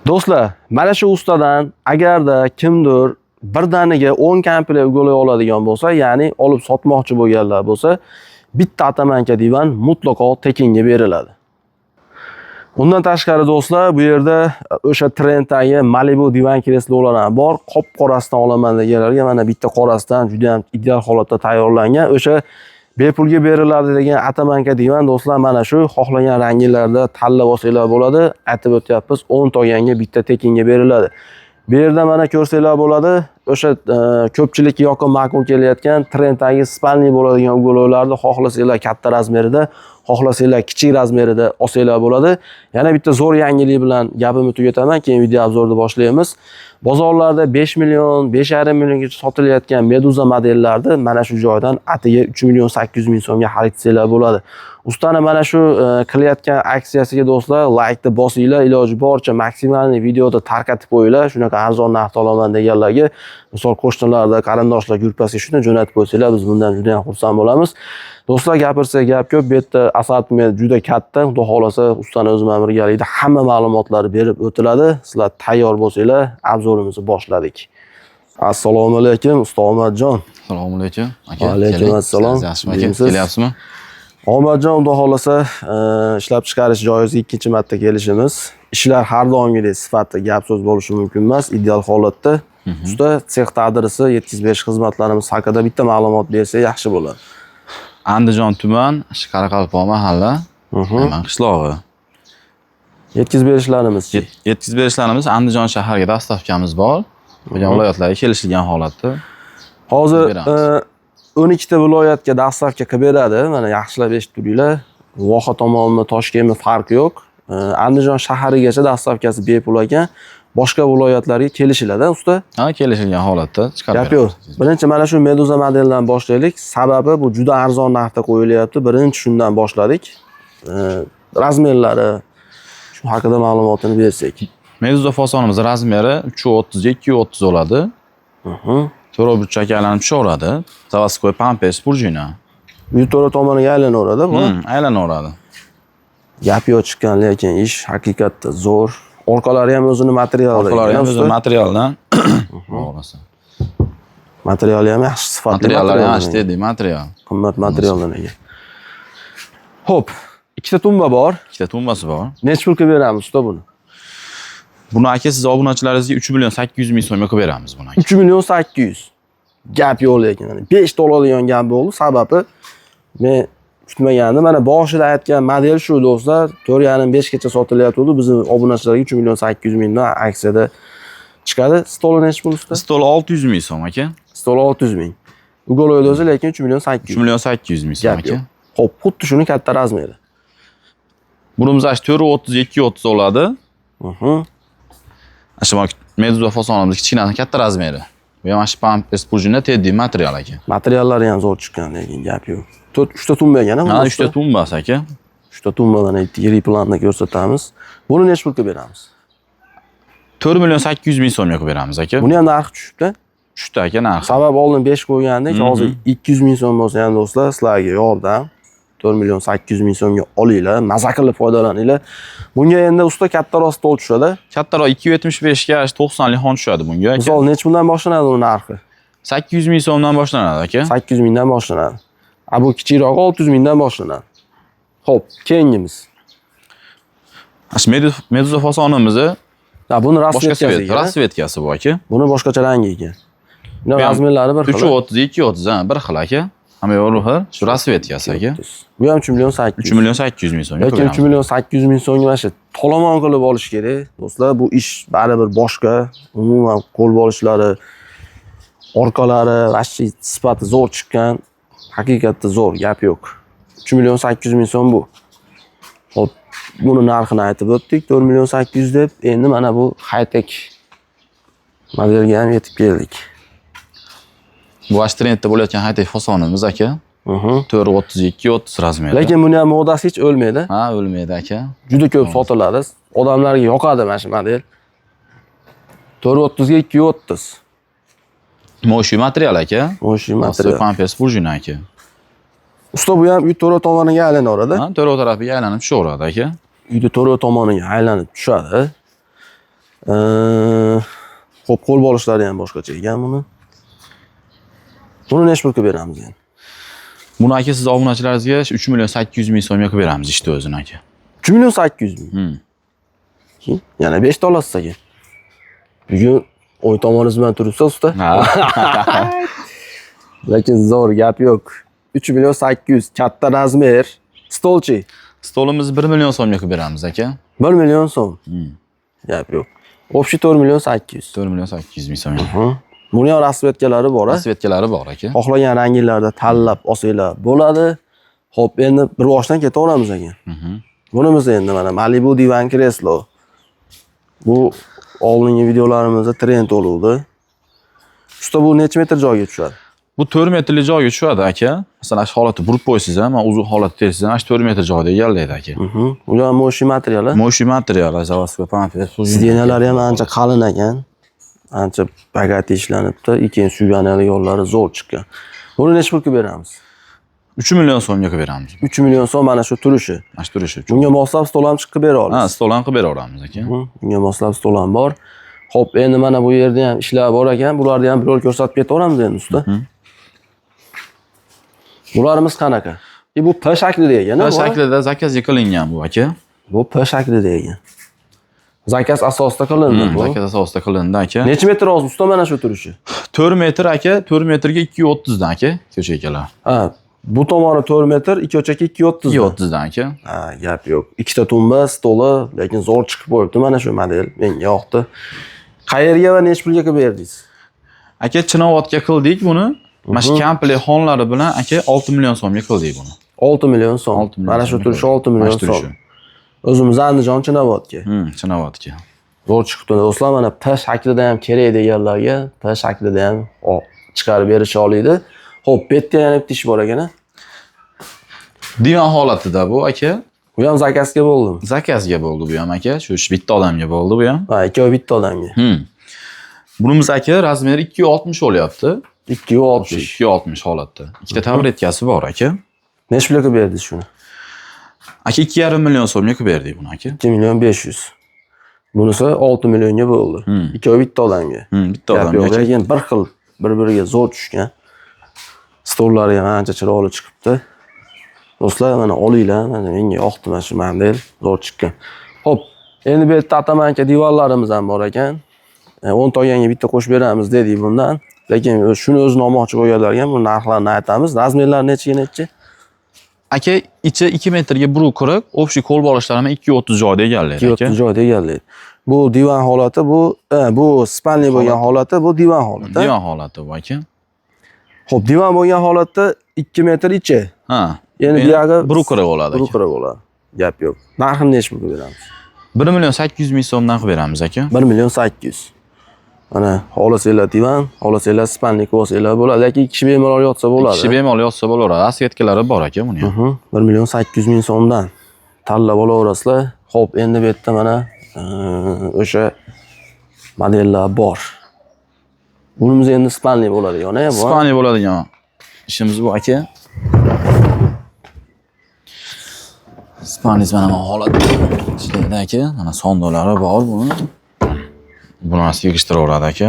Do'stlar, mana shu ustadan agarda kimdir birdaniga 10 komplet ugalay oladigan bo'lsa, ya'ni olib sotmoqchi bo'lganlar bo'lsa, bitta atamanka divan mutlaqo tekinga beriladi. Undan tashqari do'stlar, bu yerda o'sha trenddagi Malibu divan kreslolar ham bor. Qop-qorasidan olaman deganlarga mana bitta qorasidan juda ham ideal holatda tayyorlangan. O'sha bepulga beriladi degan atamanka divan do'stlar mana shu xohlagan ranglarda tanlab olsanglar bo'ladi. Aytib o'tyapmiz, 10 toganga bitta tekinga beriladi. Bu yerda mana ko'rsanglar bo'ladi, o'sha ko'pchilikka yoqib ma'qul kelayotgan trenddagi spalni bo'ladigan ugalovlarni xohlasanglar katta razmerida, xohlasanglar kichik razmerida olsanglar bo'ladi. Yana bitta zo'r yangilik bilan gapimni tugataman, keyin video obzorni boshlaymiz. Bozorlarda 5 million, 5,5 milliongacha sotilayotgan Meduza modellarni mana shu joydan atiga 3 million 800 ming so'mga xarid qilsanglar bo'ladi. Ustani mana shu qilayotgan aksiyasiga do'stlar like ni bosinglar, iloji boricha maksimalni videoda tarqatib qo'yinglar. Shunaqa arzon narxda olaman deganlarga, misol qo'shnilarda, qarindoshlar gruppasiga shuni jo'natib qo'ysanglar, biz bundan juda ham xursand bo'lamiz. Do'stlar, gapirsak gap ko'p, bu yerda assortiment juda katta. Xudo xolasa ustani o'z birgalikda hamma ma'lumotlarni berib o'tiladi. Sizlar tayyor bo'lsanglar, obzorimizni boshladik. Assalomu alaykum, usta Omadjon. Assalomu alaykum. Aka, alaykum assalom. Yaxshimi? Kelyapsizmi? Omadjon, xudo xolasa ishlab chiqarish joyiga ikkinchi marta kelishimiz. Ishlar har doimgidek sifatli gap so'z bo'lishi mumkin emas, ideal holatda. Usta, sex adresi 75 xizmatlarimiz haqida bitta ma'lumot bersa yaxshi bo'ladi. Andijon tuman, Qoraqalpoq mahalla, Ayman qishlog'i. Yetkazib berishlarimiz-chi? Yetkazib berishlarimiz Andijon shaharga dastavkamiz bor. Bo'lgan viloyatlarga kelishilgan holatda. Hozir 12 ta viloyatga dastavka qilib beradi. Mana yaxshilab eshitib turinglar. Voha tomonmi, Toshkentmi farqi yo'q. Andijon shaharigacha dastavkasi bepul ekan. Boshqa viloyatlarga kelishiladi, usta? Ha, kelishilgan holatda chiqarib beramiz. Gap yo'q. Birinchi mana shu Meduza modeldan boshlaylik. Sababi bu juda arzon narxda qo'yilyapti. Birinchi shundan boshladik. Razmerlari shu haqida ma'lumotini bersak. Meduza fasonimiz razmeri 330 ga 230 bo'ladi. To'ra burchakka aylanib tushaveradi. Zavaskoy pampers burjina. Bu to'ra tomoniga aylanaveradi bu. Aylanaveradi. Gap yo'q chiqqan, lekin ish haqiqatda zo'r. Orqalari ham o'zini materialida. Orqalari ham o'zini materialdan. To'g'risi. Materiali ham yaxshi sifatli. Materiallari yaxshi dedi, material. Qimmat materialdan ega. Xo'p, ikkita tumba bor. Ikkita tumbasi bor. Necha pul qilib beramiz usta buni? Buni aka siz obunachilaringizga 3 million 800 ming so'mga qilib beramiz buni. 3 million 800. Gap yo'q lekin. 5 ta oladigan gap bo'ldi. Sababi men kutmagandim. Mana boshida aytgan model shu do'stlar, 4,5 gacha sotilyapti. Bizning obunachilarga 3 million 800 mingdan aksiyada chiqadi. Stoli necha pul usta? Stol 600 ming so'm aka. Stol 600 ming. Ugoloy o'zi lekin 3 million 800. 3 million 800 ming so'm aka. Xo'p, xuddi shuni katta razmeri. Bunimiz 430 230 bo'ladi. Ashma Meduza fasonimiz kichkinasi katta razmeri. Bu ham ash pampers burjina teddy material aka. Materiallari ham zo'r chiqqan, lekin gap yo'q. 3 ta tumba ekan, ha? 3 ta tumbasi aka. 3 ta tumbadan yirik planni ko'rsatamiz. Buni necha pul qilib beramiz? 4 million 800 ming so'mga qilib beramiz aka. Buni ham narxi tushibdi. Tushdi aka narxi. Sabab oldin 5 qo'ygandik, hozir 200 ming so'm bo'lsa ham do'stlar, sizlarga yordam. 4 million 800 ming so'mga olinglar, maza qilib foydalaninglar. Bunga endi usta kattaroq stol tushadi. Kattaroq 275 ga 90 lik xon tushadi bunga aka. Misol necha bundan boshlanadi uni narxi? 800 ming so'mdan boshlanadi aka. 800 mingdan boshlanadi. Bu kichikroq 600 mingdan boshlanadi. Xo'p, keyingimiz. Meduza fasonimizni buni rasvetkasi bu aka. Buni boshqacha rangi ekan. Buni razmerlari bir xil. 330 230 ha, bir xil aka. Hamma yo'li xil. Shu rasvetkasi aka. Bu ham 3 million 800. 3 million 800 ming so'm. Lekin 3 million 800 ming so'mga mana shu to'lamon qilib olish kerak. Do'stlar, bu ish baribir boshqa. Umuman qo'l bo'lishlari, orqalari, vashi sifati zo'r chiqqan. Haqiqatda zo'r, gap yo'q. 3 million 800 ming so'm bu. Xo'p, buni narxini aytib o'tdik, 4 million 800 deb. Endi mana bu high-tech modelga ham yetib keldik. Bu trendda bo'layotgan high-tech fasonimiz aka. 430 230 razmeri. Lekin buni ham modasi hech o'lmaydi. Ha, o'lmaydi aka. Juda ko'p sotiladi. Odamlarga yoqadi mana shu model. 430 ga 230. Moshi material aka. Moshi material. Pampers burjina aka. Usta, bu ham uy to'ra tomoniga aylanaveradi. Ha, to'ra tarafiga aylanib tushaveradi aka. Uyda to'ra tomoniga aylanib tushadi. Xo'p, qo'l bo'lishlari ham boshqacha ekan buni. Buni necha pulga beramiz endi? Buni aka siz obunachilaringizga 3 million 800 ming so'mga qilib beramiz ishni o'zini aka. 3 million 800 ming. Yana 5 ta olasiz aka. Bugun o'y tomoningiz bilan turibsiz usta. Lekin zo'r gap yo'q. 3 million 800 katta razmer. Stolchi. Stolimizni 1 million so'mga qilib beramiz aka. 1 million so'm. Gap yo'q. Общий 4 million 800. 4 million 800 ming so'mga. Buni ham rasvetkalari bor, a? Rasvetkalari bor aka. Xohlagan ranglarda tanlab olsanglar bo'ladi. Xo'p, endi bir boshdan ketaveramiz aka. Bunimiz endi mana Malibu divan kreslo. Bu oldingi videolarimizda trend bo'ldi. Usta bu necha metr joyga tushadi? Bu 4 metrli joyga tushadi aka. Masalan, shu holatda burib qo'ysiz ham, uzun holatda tersiz ham 4 metr joyda egallaydi aka. Bu ham moshi material, a? Moshi material, заводской пампер. Stенalari ham ancha qalin ekan. Ancha bagati ishlanibdi. Keyin suyganali yo'llari zo'r chiqqan. Buni necha pulga beramiz? 3 million so'mga qilib beramiz. 3 million so'm mana shu turishi. Mana shu turishi. Bunga moslab stol ham chiqib bera olasiz. Ha, stol ham qilib beraveramiz aka. Bunga moslab stol ham bor. Xo'p, endi mana bu yerda ham ishlar bor ekan. Bularni ham biror ko'rsatib ketaveramiz endi usta. Bularimiz qanaqa? Bu P shaklida ekan, P shaklida zakaz qilingan bu aka. Bu P shaklida ekan. Zakaz asosida qilindi bu. Zakaz asosida qilindi aka. Necha metr o'z usta mana shu turishi? 4 metr aka, 4 metrga 230 dan aka, ko'chakalar. Ha, bu tomoni 4 metr, ikki o'chaki 230 dan. 230 dan aka. Ha, gap yo'q. Ikkita tumba, stoli, lekin zo'r chiqib qo'yibdi mana shu model. Menga yoqdi. Qayerga va necha pulga qilib berdingiz? Aka, Chinovodga qildik buni. Mana shu komplekt xonlari bilan aka 6 million so'mga qildik buni. 6 million so'm. Mana shu turishi 6 million so'm. O'zimiz Andijon Chinovodga. Chinovodga. Zo'r chiqibdi do'stlar. Mana P shaklida ham kerak deganlarga P shaklida ham chiqarib berisha oladi. Xo'p, bu yerda yana bitta ish bor ekan. Divan holatida bu aka. Bu ham zakazga bo'ldimi? Zakazga bo'ldi bu ham aka. Shu bitta odamga bo'ldi bu ham. Ha, ikkovi bitta odamga. Bunimiz aka razmeri 260 bo'lyapti. 260. 260 holatda. Ikkita tabletkasi bor aka. Necha pulga qilib berdingiz shuni? Aka 2,5 million so'mga qilib berdik buni aka. 2 million 500. Bunisi 6 millionga bo'ldi. Ikkovi bitta odamga. Bitta odamga. Lekin bir xil bir-biriga zo'r tushgan. Stollari ham ancha chiroyli chiqibdi. Do'stlar, mana olinglar. Mana menga yoqdi mana shu model, zo'r chiqqan. Xo'p, endi bu yerda atamanka divanlarimiz ham bor ekan. 10 toganga bitta qo'shib beramiz dedik bundan. Lekin shuni o'zini olmoqchi bo'lganlarga bu narxlarni aytamiz. Razmerlari necha? Aka, ichi 2 metrga 140, общий qo'l bo'lishlari ham 230 joyda egallaydi aka. 230 joyda egallaydi. Bu divan holati, bu spalni bo'lgan holati, bu divan holati. Divan holati bu aka. Xo'p, divan bo'lgan holatda 2 metr ichi. Ha. Endi buyog'i 140 bo'ladi aka. 140 bo'ladi. Gap yo'q. Narxini necha pulga beramiz? 1 million 800 ming so'mdan qilib beramiz aka. 1 million 800. Mana xohlasanglar divan, xohlasanglar spalnik bo'lsanglar bo'ladi. Lekin 2 kishi bemalol yotsa bo'ladi. 2 kishi bemalol yotsa bo'laveradi. Rasvetkalari bor aka buni ham. 1 million 800 ming so'mdan tanlab olaverasizlar. Xo'p, endi bu yerda mana o'sha modellar bor. Bunimiz endi spalnik bo'ladi, yana bu. Spalnik bo'ladigan ishimiz bu aka. Spalnik mana bu holatda ishlaydi aka. Mana sondolari bor buni. Buni asli yig'ishtiraveradi aka.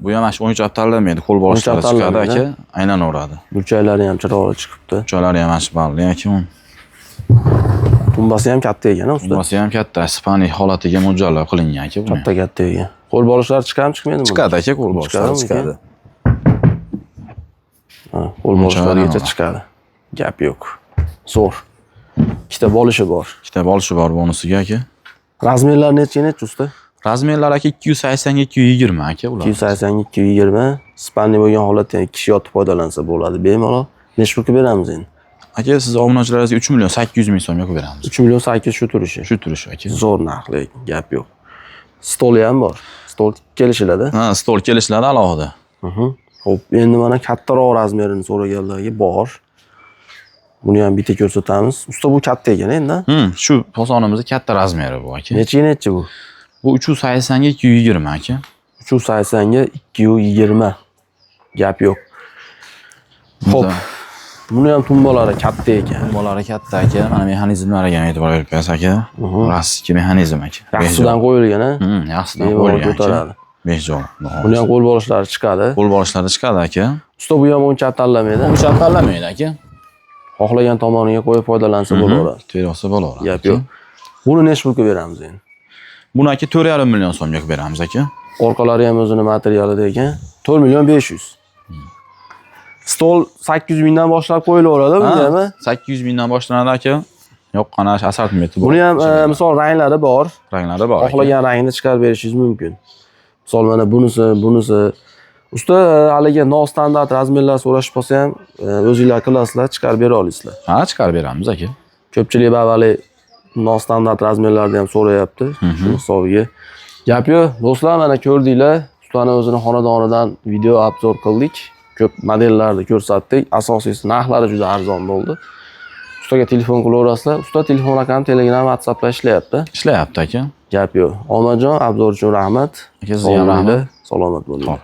Bu ham mana shu o'yinchoq tanlanmaydi, qo'l bo'lishlari chiqadi aka, aylanaveradi. Burchaklari ham chiroyli chiqibdi. Burchaklari ham mana shu balli aka. Tumbasi ham katta ekan, usta. Tumbasi ham katta, Spalnik holatiga mo'ljallab qilingan aka bu. Katta ekan. Qo'l bo'lishlari chiqadimi, chiqmaydimi? Chiqadi aka, qo'l bo'lishlari chiqadi. Ha, qo'l bo'lishlarigacha chiqadi. Gap yo'q. Zo'r. Ikkita bo'lishi bor. Ikkita bo'lishi bor bonusiga aka. Razmerlari necha usta? Razmerlar aka 280 ga 220 aka ular. 280 220. Spalni bo'lgan holatda 2 kishi yotib foydalansa bo'ladi bemalol. Necha pulga beramiz endi? Aka, siz obunachilaringizga 3 million 800 ming so'mga qilib beramiz. 3 million 800 shu turishi. Shu turishi aka. Zo'r narx, lekin gap yo'q. Stoli ham bor. Stol kelishiladi. Ha, stol kelishiladi alohida. Xo'p, endi mana kattaroq razmerini so'raganlarga bor. Buni ham bitta ko'rsatamiz. Usta bu katta ekan endi. Shu posonimizning katta razmeri bu aka. Necha bu? Bu 380 ga 220 aka. 380 ga 220. Gap yo'q. Xo'p. Buni ham tumbolari katta ekan. Tumbolari katta aka. Mana mexanizmlariga ham e'tibor berib qo'yasiz aka. Plastik mexanizm aka. Yaxshidan qo'yilgan, a? Yaxshidan Bemalol qo'yilgan ko'taradi. 5 joy. Buni ham qo'l bo'lishlari chiqadi. Qo'l borishlari chiqadi aka. Usta bu ham o'ncha tanlamaydi. Uncha tanlamaydi aka. Xohlagan tomoniga qo'yib foydalansa bo'laveradi. Terasa bo'laveradi. Gap yo'q. Buni necha pulga beramiz endi? Buni aka 4,5 million so'mga beramiz aka. Orqalari ham o'zini materialida ekan. 4 million 500. Stol 800 mingdan boshlab qo'yilaveradi bungami? 800 mingdan boshlanadi aka. Yoqqan assortimenti bor. Buni ham misol ranglari bor. Ranglari bor. Xohlagan rangni chiqarib berishingiz mumkin. Misol mana bunisi. Usta haligi nostandart razmerlar so'rashib qolsa ham o'zingizlar qilasizlar, chiqarib bera olasizlar. Ha, chiqarib beramiz aka. Ko'pchilik avvali nostandart razmerlarni ham so'rayapti. Shu hisobiga. Gap yo'q, do'stlar, mana ko'rdinglar. Ustani o'zini xonadonidan video obzor qildik. Ko'p modellarni ko'rsatdik. Asosiysi narxlari juda arzon bo'ldi. Ustaga telefon qilaverasizlar. Usta telefon raqami Telegram, WhatsAppda ishlayapti. Ishlayapti aka. Gap yo'q. Omadjon, obzor uchun rahmat. Aka sizga ham rahmat. Salomat bo'ling. Xo'p.